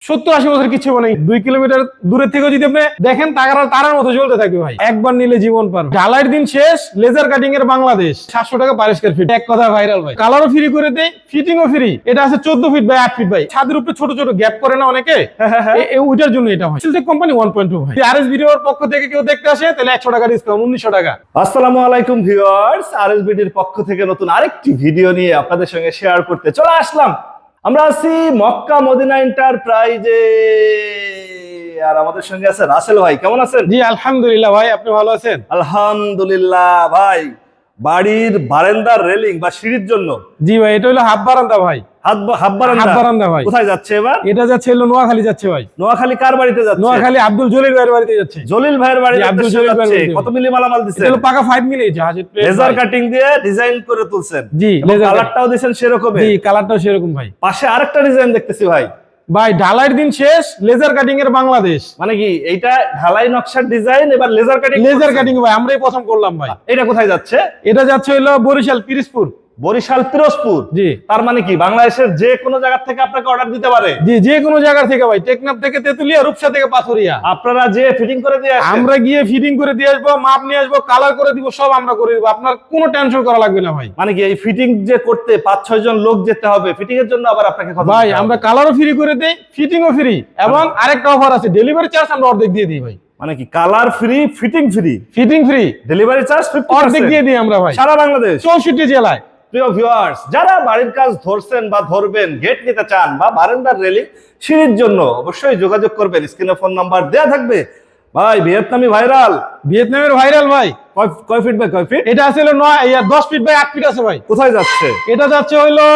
70-80 বছর কিছু মানে 2 কিলোমিটার দূরের থেকে যদি আপনি দেখেন তারার মতো চলতে থাকবে ভাই। একবার নিলে জীবন পার। ঢালাইয়ের দিন শেষ, লেজার কাটিং এর বাংলাদেশ 700 টাকা পার স্কয়ার ফিট। এক কথা ভাইরাল ভাই। কালারও ফ্রি করে দেয়, ফিটিংও ফ্রি। এটা আছে 14 ফিট বাই 8 ফিট ভাই। ছাদের উপরে ছোট ছোট গ্যাপ করে না অনেকে, ওইটার জন্য এটা হয়। সিলটেক কোম্পানি 1.2 ভাই। আরএস ভিডিওর পক্ষ থেকে কেউ দেখতে আসে তাহলে 100 টাকা ডিসকাউন্ট, 1900 টাকা। আসসালামু আলাইকুম ভিউয়ার্স, আরএসবিডির পক্ষ থেকে নতুন আরেকটি ভিডিও নিয়ে আপনাদের সঙ্গে শেয়ার করতে চলে আসলাম। আমরা আছি মক্কা মদিনা এন্টারপ্রাইজে, আর আমাদের সঙ্গে আছে রাসেল ভাই। কেমন আছেন? জি আলহামদুলিল্লাহ ভাই, আপনি ভালো আছেন? আলহামদুলিল্লাহ ভাই। বাড়ির বারান্দার রেলিং বা সিঁড়ির জন্য। জি ভাই, এটা হলো হাফ বারান্দা ভাই। হাফ বারান্দা ভাই। কোথায় যাচ্ছে এবার? এটা যাচ্ছে হলো নোয়াখালী যাচ্ছে ভাই। নোয়াখালী কার বাড়িতে যাচ্ছে? নোয়াখালী আব্দুল জলিল ভাইয়ের বাড়িতে যাচ্ছে। জলিল ভাইয়ের বাড়িতে আব্দুল জলিল যাচ্ছে। কত মিলি মালামাল দিছেন? এটা হলো পাকা 5 মিলি জাহাজের প্লেট, লেজার কাটিং দিয়ে ডিজাইন করে তুলছেন। জি, কালারটাও দিবেন সেরকমই। জি, কালারটাও সেরকম ভাই। পাশে আরেকটা ডিজাইন দেখতেছি ভাই। ভাই ঢালাইয়ের দিন শেষ, লেজার কাটিং এর বাংলাদেশ। মানে কি এইটা ঢালাই নকশার ডিজাইন, এবার লেজার কাটিং ভাই আমরাই প্রথম করলাম ভাই। এটা কোথায় যাচ্ছে? এটা যাচ্ছে হলো বরিশাল পিরোজপুর। বরিশাল পিরোজপুর। জি। তার মানে কি বাংলাদেশের যে কোনো জায়গা থেকে আপনাকে অর্ডার দিতে পারে? জি, যে কোনো জায়গা থেকে ভাই। টেকনাফ থেকে তেতুলিয়া, রূপসা থেকে পাথুরিয়া। আপনারা যে ফিটিং করে দিয়ে আসেন? আমরা গিয়ে ফিটিং করে দিয়ে আসবো, মাপ নিয়ে আসবো, কালার করে দিব, সব আমরা করে দিব। আপনার কোনো টেনশন করা লাগবে না ভাই। মানে কি এই ফিটিং যে করতে 5-6 জন লোক যেতে হবে, ফিটিং এর জন্য আবার আপনাকে কত ভাই? আমরা কালারও ফ্রি করে দেই, ফিটিংও ফ্রি, এবং আরেকটা অফার আছে, ডেলিভারি চার্জ আমরা অর্ধেক দিয়ে দিই ভাই। মানে কি colour free, fitting free? Fitting free, delivery charge 50% অর্ধেক দিয়ে দিই আমরা ভাই, সারা বাংলাদেশ 64 জেলায়। প্রিয় ভিউয়ার্স, যারা বাড়ির কাজ ধরছেন বা ধরবেন, গেট নিতে চান বা বারান্দার রেলিং সিঁড়ির জন্য, অবশ্যই যোগাযোগ করবেন। স্ক্রিনে ফোন নাম্বার দেয়া থাকবে। ভাই ভিয়েতনামি ভাইরাল, ভিয়েতনামের ভাইরাল ভাই। কয় ফিট বাই কয় ফিট? এটা আছে হলো 10 ফিট বাই 8 ফিট আছে ভাই। কোথায় যাচ্ছে? এটা যাচ্ছে হলো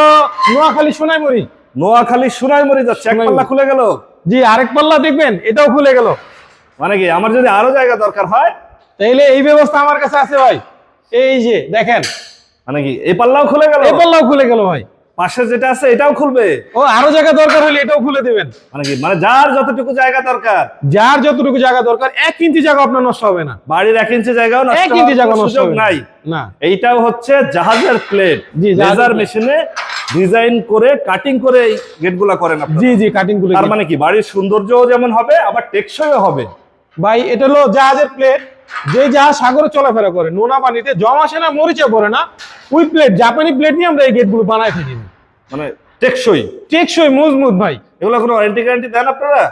নোয়াখালী সোনাইমুড়ি। নোয়াখালী সোনাইমুড়ি যাচ্ছে। এক পাল্লা খুলে গেল। জি, আরেক পাল্লা দেখবেন, এটাও খুলে গেল। মানে কি আমার যদি আরো জায়গা দরকার হয় তাইলে এই ব্যবস্থা আমার কাছে আছে ভাই। এই যে দেখেন, মানে কি এই পাল্লাও খুলে গেল? এই পাল্লাও খুলে গেল ভাই। পাশে যেটা আছে এটাও খুলবে? ও, আরো জায়গা দরকার হলে এটাও খুলে দিবেন। মানে কি মানে যার যতটুকু জায়গা দরকার, যার যতটুকু জায়গা দরকার, 1 ইঞ্চি জায়গা আপনার নষ্ট হবে না। বাড়ির 1 ইঞ্চি জায়গাও নষ্ট 1 ইঞ্চি জায়গা নষ্ট সুযোগ হবে নাই না। এইটাও হচ্ছে জাহাজের প্লেট। জি, লেজার মেশিনে ডিজাইন করে কাটিং করে এই গেটগুলা করেন আপনারা? জি জি, কাটিং করে। তার মানে কি বাড়ির সৌন্দর্যও যেমন হবে, আবার টেকসইও হবে ভাই। এটা হলো জাহাজের প্লেট, যে জাহাজ সাগরে চলাফেরা করে, নোনা পানিতে জম আসে না, মরিচা পড়ে না, ওই প্লেট, জাপানি প্লেট নিয়ে আমরা এই গেটগুলো বানাই থাকি। মানে টেকসই টেকসই, মজবুত ভাই। এগুলো কোনো ওয়ারেন্টি গ্যারান্টি দেন আপনারা?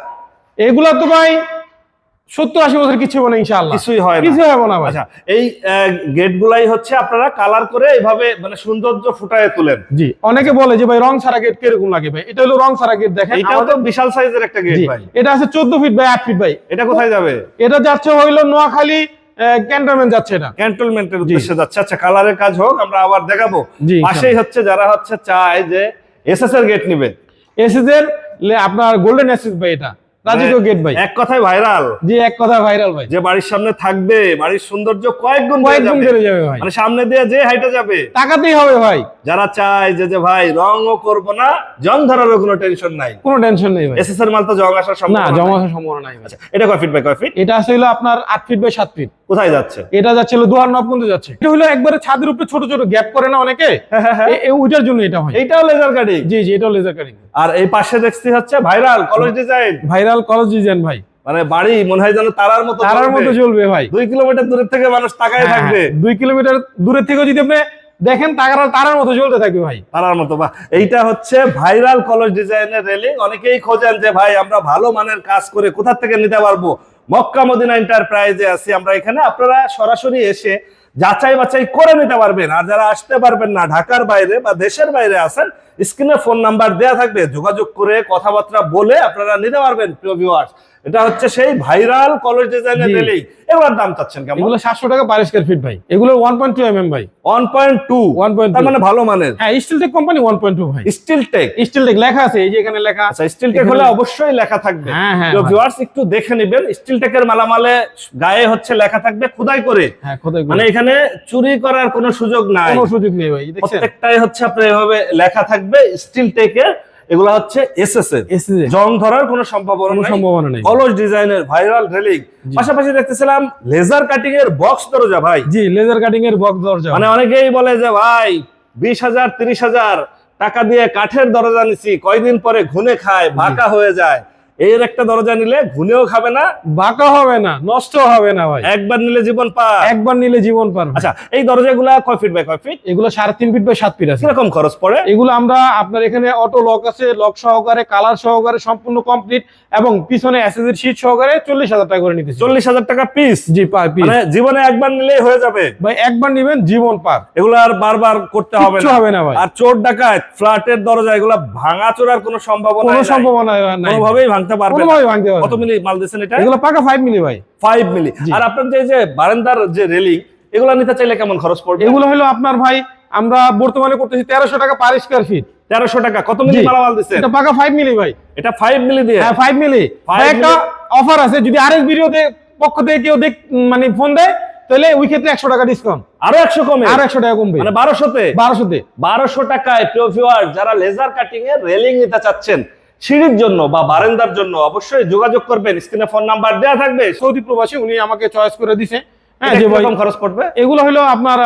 এগুলা তো ভাই 70-80 বছর কিছু হবে না ইনশাআল্লাহ। কিছুই হয় না? কিছু হবে না ভাই। আচ্ছা, এই গেটগুলাই হচ্ছে আপনারা কালার করে এইভাবে মানে সৌন্দর্য ফুটায় তুলেন? জি। অনেকে বলে যে ভাই রং ছাড়া গেট কিরকম লাগে ভাই। এটা হলো রং ছাড়া গেট। দেখেন, এটাও তো বিশাল সাইজের একটা গেট ভাই। এটা আছে 14 ফিট বাই 8 ফিট ভাই। এটা কোথায় যাবে? এটা যাচ্ছে হইলো নোয়াখালী ক্যান্টনমেন্ট যাচ্ছে। এটা ক্যান্টনমেন্টের উদ্দেশ্যে যাচ্ছে। আচ্ছা, কালারের কাজ হোক, আমরা আবার দেখাবো। জি, পাশেই হচ্ছে যারা হচ্ছে চায় যে এসএস এর গেট নিবে, এসএস এর আপনার গোল্ডেন এসএস ভাই, এটা রাজকীয় গেট ভাই। এক কথায় ভাইরাল। জি, এক কথা ভাইরাল ভাই। যে বাড়ির সামনে থাকবে, বাড়ির সৌন্দর্য কয়েক গুণ বেড়ে যাবে ভাই। মানে সামনে দিয়ে যে হাইটা যাবে টাকাতেই হবে ভাই। যারা চায় যে ভাই রংও করব না, জং ধরারও কোনো টেনশন নাই, কোনো টেনশন নেই ভাই। এসএস এর মাল তো জং আসার সম্ভাবনা না, জং আসার সম্ভাবনা নাই। আচ্ছা, এটা কয় ফিট বাই কয় ফিট? এটা আছে হলো আপনার 8 ফিট বাই 7 ফিট। কোথায় যাচ্ছে? এটা যাচ্ছে হলো দোহার পর্যন্ত যাচ্ছে। এটা হলো একবারে ছাদের উপরে ছোট ছোট গ্যাপ করে না অনেকে, ওইটার জন্য এটা হয়। এইটাও লেজার কাটিং? জি জি, এটাও লেজার কাটিং। আর এই পাশে দেখছি হচ্ছে ভাইরাল কলস ডিজাইন। ভাইরাল কলস ডিজাইন ভাই। মানে বাড়ি মনে হয় যেন তারার মতো জ্বলবে ভাই। 2 কিলোমিটার দূরের থেকে মানুষ তাকায় থাকবে। 2 কিলোমিটার দূরের থেকে যদি আপনি দেখেন, তারার মতো জ্বলতে থাকবে ভাই। তারার মতো। বা এইটা হচ্ছে ভাইরাল কলস ডিজাইনের রেলিং। অনেকেই খোঁজেন যে ভাই আমরা ভালো মানের কাজ করে কোথা থেকে নিতে পারবো। মক্কা মদিনা এন্টারপ্রাইজে আছি আমরা এখানে। আপনারা সরাসরি এসে যাচাই বাছাই করে নিতে পারবেন। আর যারা আসতে পারবেন না, ঢাকার বাইরে বা দেশের বাইরে আছেন, স্ক্রিনে ফোন নাম্বার দেয়া থাকবে, যোগাযোগ করে কথাবার্তা বলে আপনারা নিতে পারবেন। প্রিয় ভিউয়ার্স, এটা হচ্ছে সেই ভাইরাল কলস ডিজাইনের রেলিং। এগুলোর দাম চাচ্ছেন কেমন? এগুলো 700 টাকা পার স্কয়ার ফিট ভাই। এগুলো 1.2 mm ভাই। 1.2 তার মানে ভালো মানের। হ্যাঁ, স্টিলটেক কোম্পানি 1.2 ভাই। স্টিলটেক লেখা আছে, এই যে এখানে লেখা। আচ্ছা, স্টিলটেক হলে অবশ্যই লেখা থাকবে। তো ভিউয়ার্স একটু দেখে নেবেন, স্টিলটেকের মালামালে গায়ে হচ্ছে লেখা থাকবে খোদাই করে। হ্যাঁ, খোদাই করে। মানে এখানে চুরি করার কোনো সুযোগ নাই, কোনো সুযোগ নেই ভাই। দেখছেন, প্রত্যেকটাই হচ্ছে আপনার এভাবে লেখা থাকবে স্টিলটেকের। এগুলা হচ্ছে এসএস এর, জং ধরার কোনো সম্ভাবনা নেই। কলস ডিজাইনের ভাইরাল রেলিং। পাশাপাশি দেখতেছিলাম লেজার কাটিং এর বক্স দরজা ভাই। জি, লেজার কাটিং এর বক্স দরজা। মানে অনেকেই বলে যে ভাই 20,000-30,000 টাকা দিয়ে কাঠের দরজা নিছি, কয়দিন পরে ঘুনে খায়, বাঁকা হয়ে যায়। এর একটা দরজা নিলে ঘুনেও খাবে না, বাঁকা হবে না, নষ্ট হবে না ভাই। একবার নিলে জীবন পার। একবার নিলে জীবন পারবে। আচ্ছা, এই দরজাগুলা কয় ফিট বাই কয় ফিট? এগুলো 3.5 ফিট বাই 7 ফিট আছে। কিরকম খরচ পড়ে? এগুলো আমরা আপনার এখানে অটো লক আছে, লক সহকারে, কালার সহকারে সম্পূর্ণ কমপ্লিট, এবং পিছনে অ্যাসেসরি শীট সহকারে 40,000 টাকা করে নিতেছি। 40,000 টাকা পিস? জি, পার পিস। মানে জীবনে একবার নিলেই হয়ে যাবে ভাই, একবার নিবেন জীবন পার। এগুলো আর বারবার করতে হবে কিচ্ছু হবে না ভাই। আর চোর ডাকাত ফ্ল্যাটের দরজা এগুলো ভাঙা চোরার কোনো সম্ভাবনা কোনো নাই, সম্ভাবনা নাই, কোনোভাবেই ভাঙতে পারবে না। কোনোভাবেই ভাঙতে পারবে কত মিলি মাল দিচ্ছেন এটা? এগুলো পাকা 5 মিলি ভাই। 5 মিলি। জি। আর আপনার যে বারান্দার যে রেলিং, এগুলো নিতে চাইলে কেমন খরচ পড়বে? এগুলো হলো আপনার ভাই, আমরা বর্তমানে করতেছি 1300 টাকা পার স্কয়ার ফিট। 1300 টাকা। কত মিলি জি। মালামাল দিচ্ছেন? এটা পাকা 5 মিলি ভাই। এটা 5 মিলি দিয়ে? হ্যাঁ, 5 মিলি। 5 ভাই, একটা মিলি। অফার আছে, যদি আরএস ভিডিওতে পক্ষ থেকে কেউ মানে ফোন দেয়, তাহলে ওই ক্ষেত্রে 100 টাকা ডিসকাউন্ট, আরো 100 কমে? আর 100 টাকা কমবে, মানে 1200 তে? 1200 তে। 1200 টাকায় প্রিয় ভিউয়ার, যারা লেজার কাটিং এর রেলিং নিতে চাচ্ছেন সিঁড়ির জন্য বা বারান্দার জন্য, অবশ্যই যোগাযোগ করবেন। স্ক্রিনে ফোন নাম্বার দেওয়া থাকবে। সৌদি প্রবাসী, উনি আমাকে চয়েস করে দিছে। হ্যাঁ, এটা যে ভাই কিরকম খরচ পড়বে? এগুলো হলো আপনার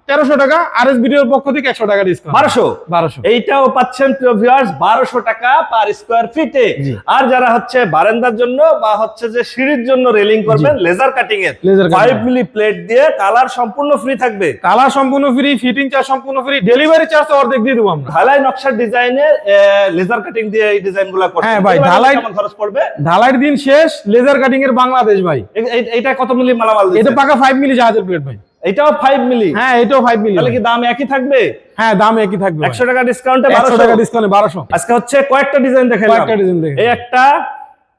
1300 টাকা, আরএস ভিডিওর পক্ষ থেকে 100 টাকা ডিসকাউন্ট। 1200। এইটাও পাচ্ছেন প্রিয় ভিউয়ার্স 1200 টাকা পার স্কয়ার ফিটে। জি। আর যারা হচ্ছে বারান্দার জন্য বা হচ্ছে যে সিঁড়ির জন্য রেলিং করবেন লেজার কাটিং এর, Laser cutting 5 মিলি প্লেট দিয়ে কালার সম্পূর্ণ ফ্রি থাকবে। কালার সম্পূর্ণ ফ্রি, ফিটিং চার্জ সম্পূর্ণ ফ্রি, ডেলিভারি চার্জ অর্ধেক দিয়ে দেবো আমরা। ঢালাই নকশার ডিজাইনের লেজার কাটিং দিয়ে এই ডিজাইনগুলো করতে। হ্যাঁ ভাই, ঢালাই কেমন খরচ পড়বে? ঢালাইয়ের দিন শেষ, লেজার কাটিং এর বাংলাদেশ ভাই। এইটা কত মিলি মালামাল এটা দিচ্ছেন? পাকা 5 মিলি জাহাজের প্লেট ভাই। এটাও 5 মিলি? হ্যাঁ, এটাও 5 মিলি। তাহলে কি দাম একই থাকবে? হ্যাঁ, দাম একই থাকবে। 100 টাকা ডিসকাউন্টে 100 টাকা 1200। ডিসকাউন্টে 1200। আজকে হচ্ছে কয়েকটা ডিজাইন দেখাইলাম। কয়েকটা ডিজাইন দেখেন। এই একটা,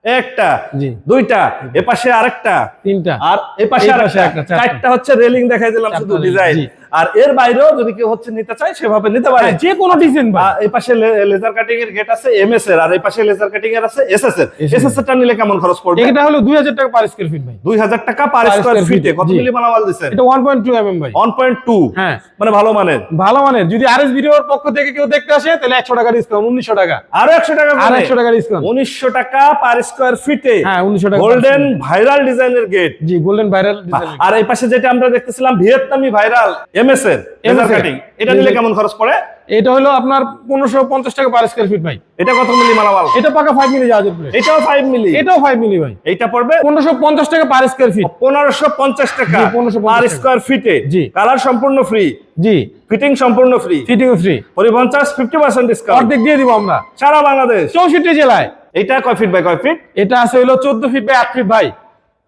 একটা, জি। দুইটা, এপাশে আরেকটা, তিনটা, আর এপাশে এই পাশে আরেকটা, একটা, চারটা। চারটা হচ্ছে রেলিং দেখাই দিলাম শুধু চারটা ডিজাইন। জি। আর এর বাইরেও যদি কেউ হচ্ছে নিতে চায় সেভাবে নিতে পারে। হ্যাঁ, যে কোনো ডিজাইন ভাই। এই পাশে লেজার কাটিং এর গেট আছে এমএস এর, আর এই পাশে লেজার কাটিং এর আছে এসএস এর। SS এসএস এরটা নিলে কেমন খরচ পড়বে? এটা হলো 2000 টাকা পার স্কয়ার ফিট ভাই। 2000 টাকা পার Per স্কয়ার square ফিটে। feet, কত জি। মিলি মালামাল দিচ্ছেন? এটা 1.2 mm ভাই। 1.2। হ্যাঁ, মানে ভালো মানের। ভালো মানের। যদি আরএস ভিডিওর পক্ষ থেকে কেউ দেখতে আসে, তাহলে 100 টাকা ডিসকাউন্ট, 1900 টাকা। আরো 100 টাকা আর করে? 100 টাকা ডিসকাউন্ট। 1900 টাকা পার স্কয়ার ফিটে। হ্যাঁ, 1900 টাকা। গোল্ডেন ভাইরাল ডিজাইনের গেট। জি, গোল্ডেন ভাইরাল ডিজাইন। আর এই পাশে যেটা আমরা দেখতেছিলাম ভিয়েতনামি ভাইরাল এমএস এর লেজার MS এর। কাটিং, এটা নিলে কেমন খরচ পড়ে? এটা হলো আপনার 1550 টাকা পার স্কয়ার ফিট ভাই। এটা কত মিলি মালামাল? এটা পাকা 5 মিলি জাহাজের প্লেট। এটাও 5 মিলি? এটাও 5 মিলি ভাই। এইটা পড়বে 1550 টাকা পার স্কয়ার ফিট। 1550 টাকা জি, 1550 পার টাকা। স্কয়ার ফিটে। জি। কালার সম্পূর্ণ ফ্রি, জি, ফিটিং সম্পূর্ণ ফ্রি, ফিটিং ফ্রি, পরিবহন চার্জ 50% ডিসকাউন্ট অর্ধেক দিয়ে দিব আমরা সারা বাংলাদেশ। 64 জেলায়। এইটা কয় ফিট বাই কয় ফিট? এটা আছে হলো 14 ফিট বাই 8 ফিট ভাই।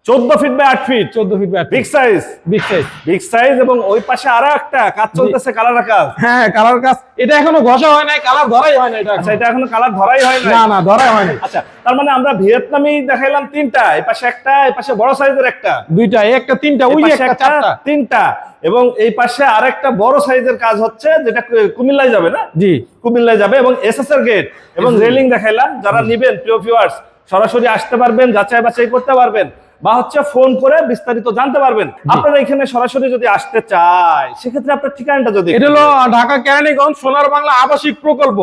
14 feet by 8 feet. 14 feet by 8 big feet, size, big size. Big size. এবং ওই পাশে আরো একটা কাজ চলতেছে, কালার কাজ। হ্যাঁ, কালার কাজ। এটা এখনো ঘষা হয় নাই, কালার ধরাই হয় না। এটা আচ্ছা, এটা এখনো কালার ধরাই হয় না? না, না, ধরাই হয় না। আচ্ছা, তার মানে আমরা ভিয়েতনামি দেখাইলাম তিনটা, এই পাশে একটা, এই পাশে বড় সাইজের একটা, দুইটা, এই একটা, তিনটা, ওই এই পাশে একটা, চারটা। তিনটা, এবং এই পাশে আরেকটা বড় সাইজের কাজ হচ্ছে, যেটা কুমিল্লায় যাবে না? জি, কুমিল্লায় যাবে। এবং এসএস এর গেট এবং রেলিং দেখাইলাম। যারা নিবেন প্রিয় ভিউয়ার্স, সরাসরি আসতে পারবেন, যাচাই বাছাই করতে পারবেন, বা হচ্ছে ফোন করে বিস্তারিত জানতে পারবেন। আপনারা এখানে সরাসরি যদি আসতে চায়, সেক্ষেত্রে আপনার ঠিকানাটা যদি এটা হলো ঢাকা কেরানীগঞ্জ সোনার বাংলা আবাসিক প্রকল্প,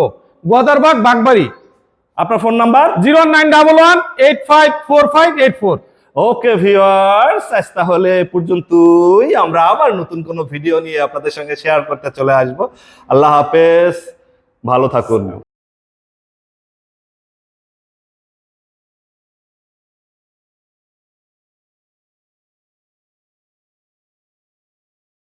গদারবাগ, বাগবাড়ি। আপনার ফোন নাম্বার 0911854584। ওকে ভিউয়ার্স, আজ তাহলে এ পর্যন্তই। আমরা আবার নতুন কোনো ভিডিও নিয়ে আপনাদের সঙ্গে শেয়ার করতে চলে আসবো। আল্লাহ হাফেজ, ভালো থাকুন।